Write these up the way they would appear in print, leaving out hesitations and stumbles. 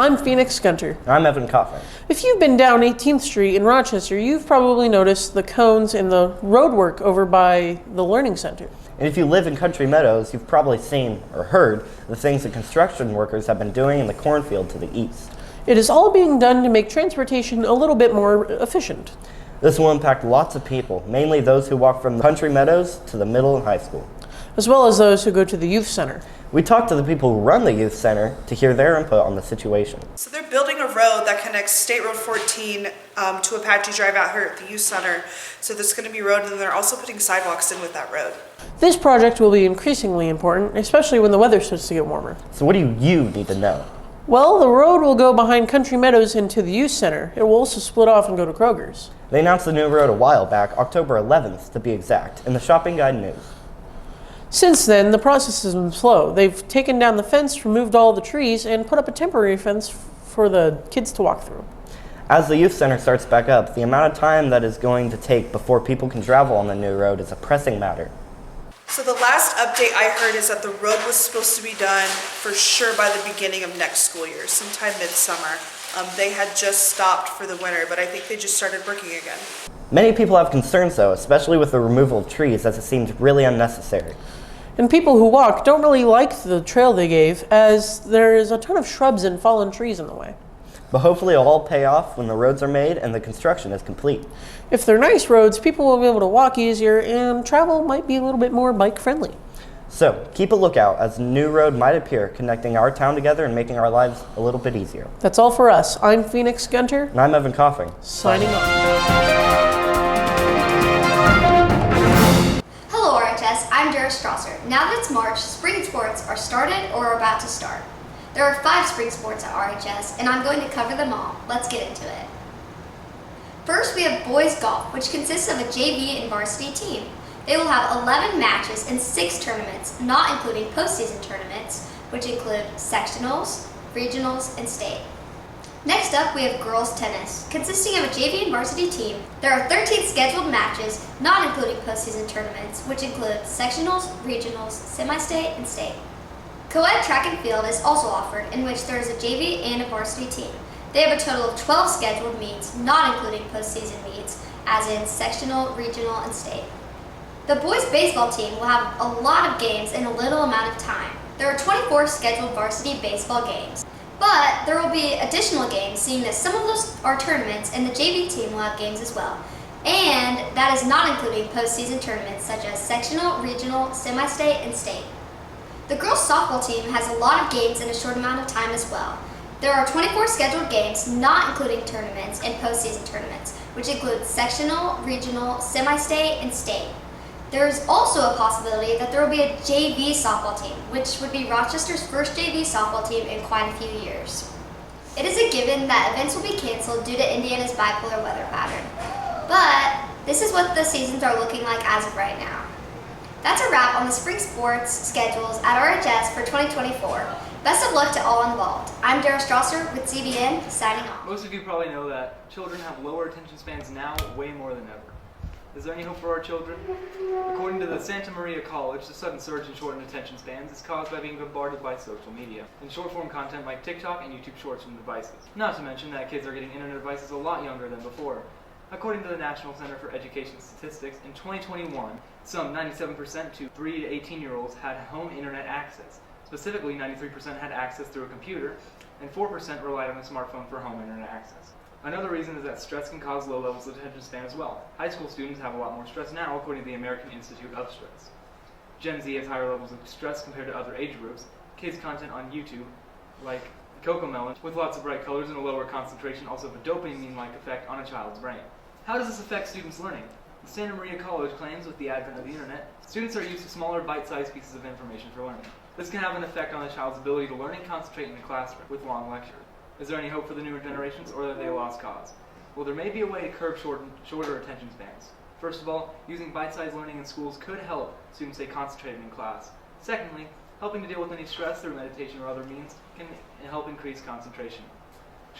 I'm Phoenix Gunter. I'm Evan Coffin. If you've been down 18th Street in Rochester, you've probably noticed the cones and the road work over by the Learning Center. And if you live in Country Meadows, you've probably seen or heard the things that construction workers have been doing in the cornfield to the east. It is all being done to make transportation a little bit more efficient. This will impact lots of people, mainly those who walk from Country Meadows to the middle and high school, as well as those who go to the youth center. We talked to the people who run the youth center to hear their input on the situation. So they're building a road that connects State Road 14 to Apache Drive out here at the youth center. So there's going to be road, and they're also putting sidewalks in with that road. This project will be increasingly important, especially when the weather starts to get warmer. So what do you need to know? Well, the road will go behind Country Meadows into the youth center. It will also split off and go to Kroger's. They announced the new road a while back, October 11th to be exact, in the Shopping Guide News. Since then, the process has been slow. They've taken down the fence, removed all the trees, and put up a temporary fence for the kids to walk through. As the youth center starts back up, the amount of time that is going to take before people can travel on the new road is a pressing matter. So the last update I heard is that the road was supposed to be done for sure by the beginning of next school year, sometime midsummer. They had just stopped for the winter, but I think they just started working again. Many people have concerns though, especially with the removal of trees, as it seems really unnecessary. And people who walk don't really like the trail they gave, as there is a ton of shrubs and fallen trees in the way. But hopefully it'll all pay off when the roads are made and the construction is complete. If they're nice roads, people will be able to walk easier and travel might be a little bit more bike friendly. So keep a lookout as a new road might appear, connecting our town together and making our lives a little bit easier. That's all for us. I'm Phoenix Gunter. And I'm Evan Coffin. Signing off. Hello RHS, I'm Dara Strasser. Now that it's March, spring sports are started or are about to start. There are 5 spring sports at RHS, and I'm going to cover them all. Let's get into it. First, we have boys golf, which consists of a JV and varsity team. They will have 11 matches and 6 tournaments, not including postseason tournaments, which include sectionals, regionals, and state. Next up, we have girls tennis, consisting of a JV and varsity team. There are 13 scheduled matches, not including postseason tournaments, which include sectionals, regionals, semi-state, and state. Co-ed track and field is also offered, in which there is a JV and a varsity team. They have a total of 12 scheduled meets, not including postseason meets, as in sectional, regional, and state. The boys baseball team will have a lot of games in a little amount of time. There are 24 scheduled varsity baseball games, but there will be additional games, seeing that some of those are tournaments, and the JV team will have games as well. And that is not including postseason tournaments such as sectional, regional, semi-state, and state. The girls softball team has a lot of games in a short amount of time as well. There are 24 scheduled games, not including tournaments and postseason tournaments, which include sectional, regional, semi-state, and state. There is also a possibility that there will be a JV softball team, which would be Rochester's first JV softball team in quite a few years. It is a given that events will be canceled due to Indiana's bipolar weather pattern. But this is what the seasons are looking like as of right now. That's a wrap on the spring sports schedules at RHS for 2024. Best of luck to all involved. I'm Dara Strasser with Zbn, signing off. Most of you probably know that children have lower attention spans now way more than ever. Is there any hope for our children? According to the Santa Maria College, the sudden surge in shortened attention spans is caused by being bombarded by social media and short-form content like TikTok and YouTube Shorts from devices. Not to mention that kids are getting internet devices a lot younger than before. According to the National Center for Education Statistics, in 2021, some 97% to 3 to 18-year-olds had home internet access. Specifically, 93% had access through a computer, and 4% relied on a smartphone for home internet access. Another reason is that stress can cause low levels of attention span as well. High school students have a lot more stress now, according to the American Institute of Stress. Gen Z has higher levels of stress compared to other age groups. Kids' content on YouTube, like Cocomelon, with lots of bright colors and a lower concentration, also have a dopamine-like effect on a child's brain. How does this affect students' learning? The Santa Maria College claims with the advent of the internet, students are used to smaller bite-sized pieces of information for learning. This can have an effect on a child's ability to learn and concentrate in the classroom with long lectures. Is there any hope for the newer generations, or are they a lost cause? Well, there may be a way to curb shorter attention spans. First of all, using bite-sized learning in schools could help students stay concentrated in class. Secondly, helping to deal with any stress through meditation or other means can help increase concentration.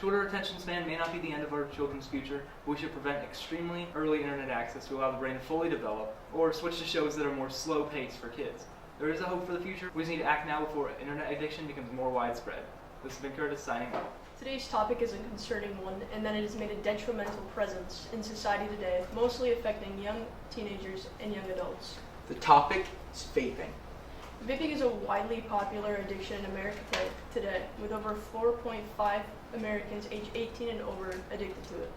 Shorter attention span may not be the end of our children's future, but we should prevent extremely early internet access to allow the brain to fully develop, or switch to shows that are more slow-paced for kids. There is a hope for the future. We just need to act now before internet addiction becomes more widespread. This has been Curtis signing off. Today's topic is a concerning one, in that it has made a detrimental presence in society today, mostly affecting young teenagers and young adults. The topic is vaping. Vaping is a widely popular addiction in America today, with over 4.5 Americans aged 18 and over addicted to it.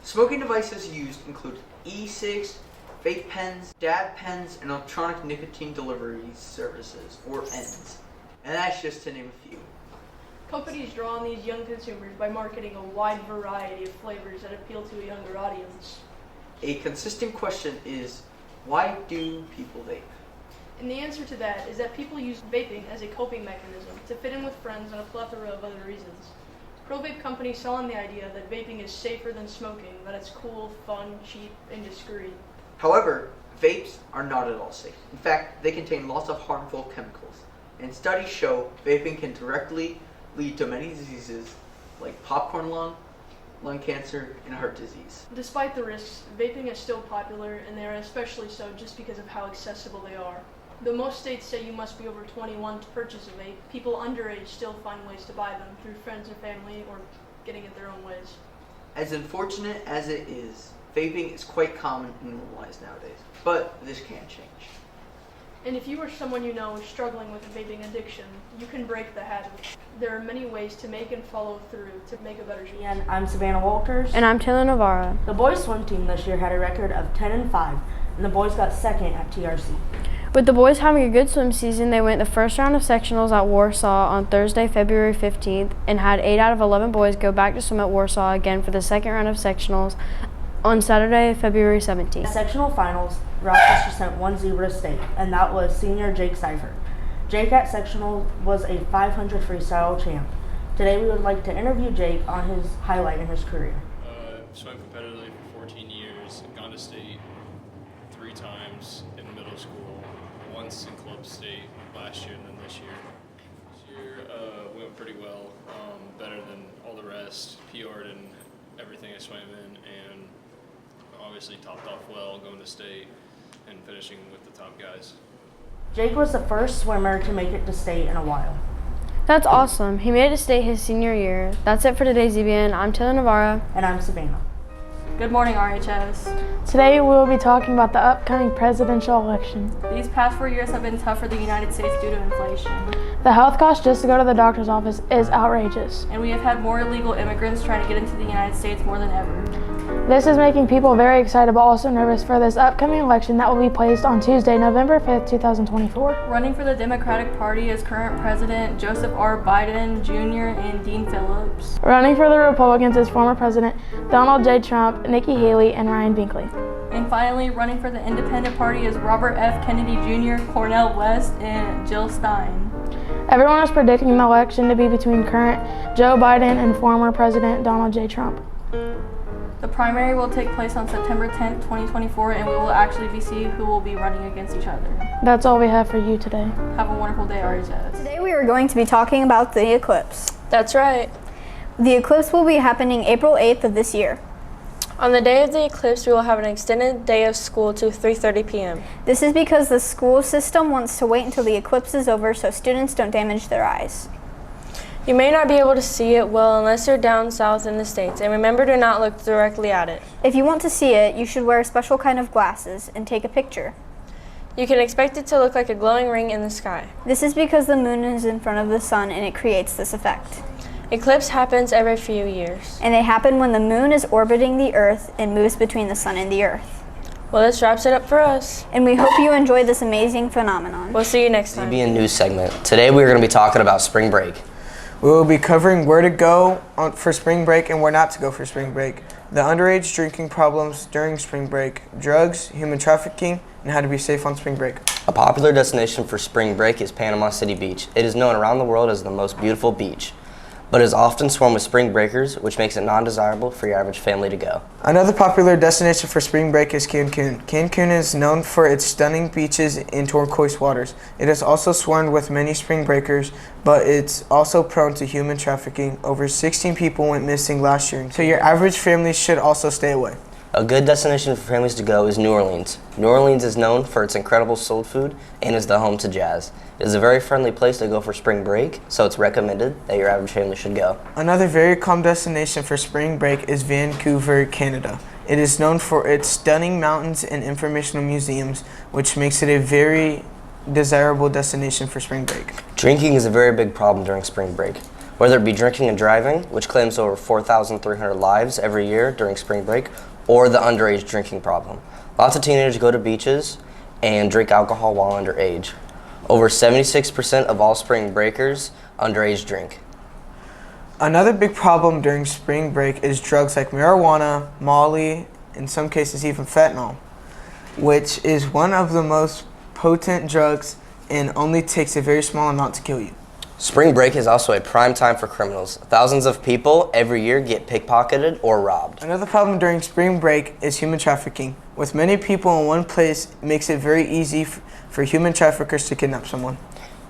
Smoking devices used include E.3, vape pens, dab pens, and electronic nicotine delivery services, or ENDS. And that's just to name a few. Companies draw on these young consumers by marketing a wide variety of flavors that appeal to a younger audience. A consistent question is, why do people vape? And the answer to that is that people use vaping as a coping mechanism to fit in with friends and a plethora of other reasons. Pro-vape companies sell on the idea that vaping is safer than smoking, that it's cool, fun, cheap, and discreet. However, vapes are not at all safe. In fact, they contain lots of harmful chemicals. And studies show vaping can directly lead to many diseases like popcorn lung cancer, and heart disease. Despite the risks, vaping is still popular, and they are especially so just because of how accessible they are. Though most states say you must be over 21 to purchase a vape, people underage still find ways to buy them through friends and family or getting it their own ways. As unfortunate as it is, vaping is quite common and normalized nowadays, but this can change. And if you or someone you know is struggling with a vaping addiction, you can break the habit. There are many ways to make and follow through to make a better choice. And I'm Savannah Walters. And I'm Taylor Navarro. The boys swim team this year had a record of 10-5, and the boys got second at TRC. With the boys having a good swim season, they went the first round of sectionals at Warsaw on Thursday, February 15th, and had 8 out of 11 boys go back to swim at Warsaw again for the second round of sectionals on Saturday, February 17th. At sectional finals, Rochester sent one zebra to state, and that was senior Jake Seifert. Jake at sectional was a 500 freestyle champ. Today we would like to interview Jake on his highlight in his career. Swam competitively for 14 years, gone to state 3 times in middle school, once in club state last year and then this year. This year went pretty well, better than all the rest, PR'd in everything I swam in, and obviously topped off well going to state and finishing with the top guys. Jake was the first swimmer to make it to state in a while. That's awesome. He made it to state his senior year. That's it for today's Zbn. I'm Taylor Navarro. And I'm Savannah. Good morning, RHS. Today we will be talking about the upcoming presidential election. These past 4 years have been tough for the United States due to inflation. The health cost just to go to the doctor's office is outrageous. And we have had more illegal immigrants trying to get into the United States more than ever. This is making people very excited but also nervous for this upcoming election that will be placed on Tuesday, November 5th, 2024. Running for the Democratic Party is current President Joseph R. Biden Jr. and Dean Phillips. Running for the Republicans is former President Donald J. Trump, Nikki Haley, and Ryan Binkley. And finally, running for the Independent Party is Robert F. Kennedy Jr., Cornel West, and Jill Stein. Everyone is predicting the election to be between current Joe Biden and former President Donald J. Trump. The primary will take place on September 10th, 2024, and we will actually see who will be running against each other. That's all we have for you today. Have a wonderful day, RHS. Today we are going to be talking about the eclipse. That's right. The eclipse will be happening April 8th of this year. On the day of the eclipse, we will have an extended day of school to 3:30 p.m. This is because the school system wants to wait until the eclipse is over so students don't damage their eyes. You may not be able to see it well unless you're down south in the States, and remember to not look directly at it. If you want to see it, you should wear a special kind of glasses and take a picture. You can expect it to look like a glowing ring in the sky. This is because the moon is in front of the sun and it creates this effect. Eclipse happens every few years. And they happen when the moon is orbiting the earth and moves between the sun and the earth. Well, this wraps it up for us. And we hope you enjoy this amazing phenomenon. We'll see you next time. Zbn News segment. Today we're going to be talking about spring break. We will be covering where to go for spring break and where not to go for spring break, the underage drinking problems during spring break, drugs, human trafficking, and how to be safe on spring break. A popular destination for spring break is Panama City Beach. It is known around the world as the most beautiful beach, but is often swarmed with spring breakers, which makes it non-desirable for your average family to go. Another popular destination for spring break is Cancun. Cancun is known for its stunning beaches and turquoise waters. It is also swarmed with many spring breakers, but it's also prone to human trafficking. Over 16 people went missing last year, so your average family should also stay away. A good destination for families to go is New Orleans. New Orleans is known for its incredible soul food and is the home to jazz. It is a very friendly place to go for spring break, so it's recommended that your average family should go. Another very calm destination for spring break is Vancouver, Canada. It is known for its stunning mountains and informational museums, which makes it a very desirable destination for spring break. Drinking is a very big problem during spring break. Whether it be drinking and driving, which claims over 4,300 lives every year during spring break, or the underage drinking problem. Lots of teenagers go to beaches and drink alcohol while underage. Over 76% of all spring breakers underage drink. Another big problem during spring break is drugs like marijuana, Molly, in some cases even fentanyl, which is one of the most potent drugs and only takes a very small amount to kill you. Spring break is also a prime time for criminals. Thousands of people every year get pickpocketed or robbed. Another problem during spring break is human trafficking. With many people in one place, it makes it very easy for human traffickers to kidnap someone.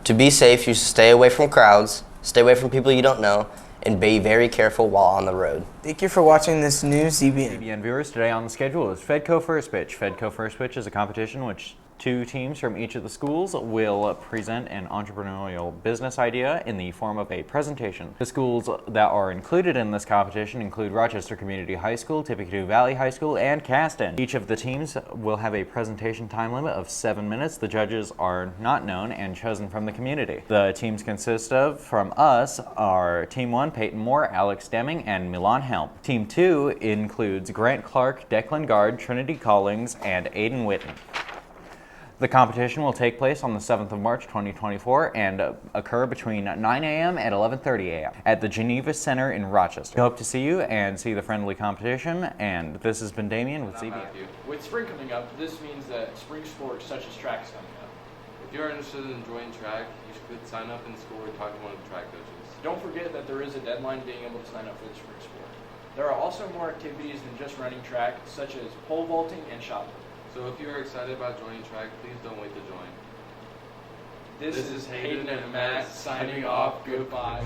To be safe, you should stay away from crowds, stay away from people you don't know, and be very careful while on the road. Thank you for watching this new ZBN. ZBN viewers, today on the schedule is Fedco First Pitch. Fedco First Pitch is a competition in which 2 teams from each of the schools will present an entrepreneurial business idea in the form of a presentation. The schools that are included in this competition include Rochester Community High School, Tippecanoe Valley High School, and Caston. Each of the teams will have a presentation time limit of 7 minutes. The judges are not known and chosen from the community. The teams consist of, from us, are Team 1, Peyton Moore, Alex Deming, and Milan Helm. Team 2 includes Grant Clark, Declan Gard, Trinity Collings, and Aiden Witten. The competition will take place on the 7th of March 2024 and occur between 9 a.m. and 11:30 a.m. at the Geneva Center in Rochester. We hope to see you and see the friendly competition, and this has been Damien with ZBN. With spring coming up, this means that spring sports such as track is coming up. If you're interested in joining track, you should sign up in school or talk to one of the track coaches. Don't forget that there is a deadline being able to sign up for the spring sport. There are also more activities than just running track, such as pole vaulting and shot put. So if you're excited about joining track, please don't wait to join. This is Hayden and Matt signing off. Goodbye.